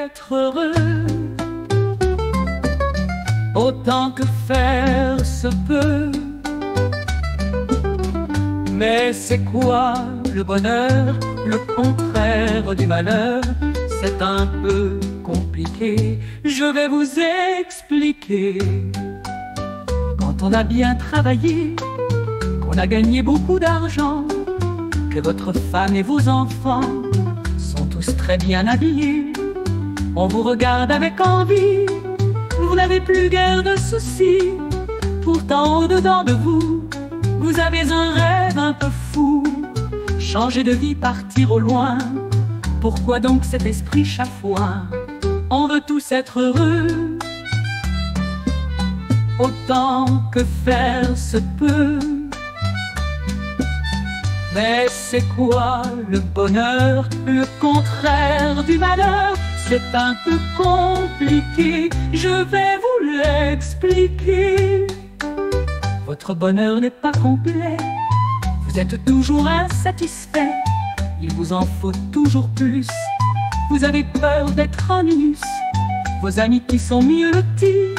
être heureux autant que faire se peut. Mais c'est quoi le bonheur, le contraire du malheur? C'est un peu compliqué, je vais vous expliquer. Quand on a bien travaillé, qu'on a gagné beaucoup d'argent, que votre femme et vos enfants sont tous très bien habillés, on vous regarde avec envie, vous n'avez plus guère de soucis. Pourtant au-dedans de vous, vous avez un rêve un peu fou. Changer de vie, partir au loin, pourquoi donc cet esprit chafouin? On veut tous être heureux autant que faire se peut. Mais c'est quoi le bonheur, le contraire du malheur? C'est un peu compliqué, je vais vous l'expliquer. Votre bonheur n'est pas complet, vous êtes toujours insatisfait, il vous en faut toujours plus. Vous avez peur d'être en minus, vos amis qui sont mieux lotis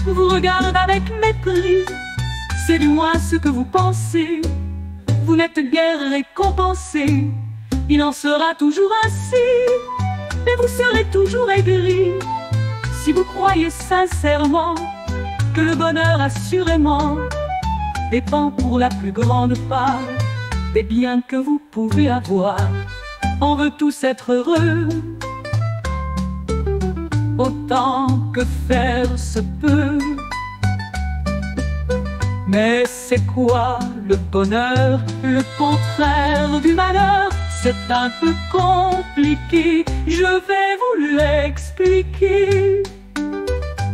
vous regardent avec mépris. C'est du moins ce que vous pensez, vous n'êtes guère récompensé. Il en sera toujours ainsi, mais vous serez toujours aigri. Si vous croyez sincèrement que le bonheur assurément dépend pour la plus grande part des biens que vous pouvez avoir, on veut tous être heureux autant que faire se peut. Mais c'est quoi le bonheur, le contraire du malheur? C'est un peu compliqué, je vais vous l'expliquer.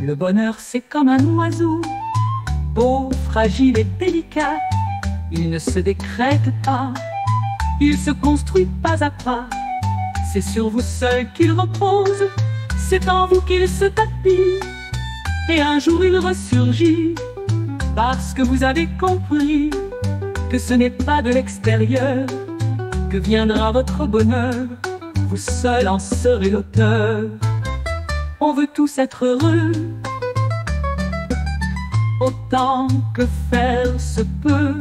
Le bonheur c'est comme un oiseau, beau, fragile et délicat. Il ne se décrète pas, il se construit pas à pas. C'est sur vous seul qu'il repose, c'est en vous qu'il se tapit. Et un jour il ressurgit, parce que vous avez compris que ce n'est pas de l'extérieur que viendra votre bonheur, vous seul en serez l'auteur. On veut tous être heureux autant que faire se peut.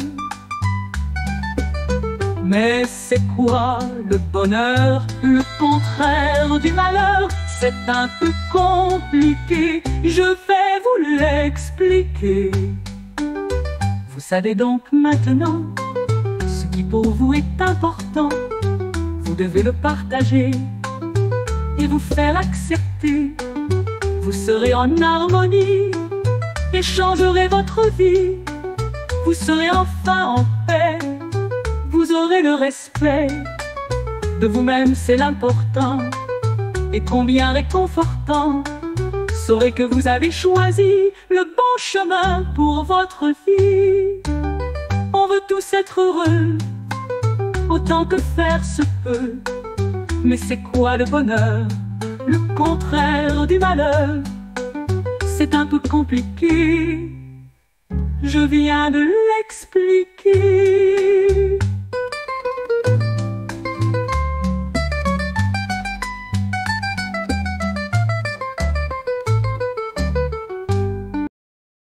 Mais c'est quoi le bonheur, le contraire du malheur? C'est un peu compliqué, je vais vous l'expliquer. Vous savez donc maintenant ce qui pour vous est important. Vous devez le partager et vous faire accepter. Vous serez en harmonie et changerez votre vie. Vous serez enfin en paix, vous aurez le respect de vous-même, c'est l'important. Et combien réconfortant, saurez que vous avez choisi le bon chemin pour votre vie. On veut tous être heureux autant que faire se peut. Mais c'est quoi le bonheur, le contraire du malheur? C'est un peu compliqué, je viens de l'expliquer.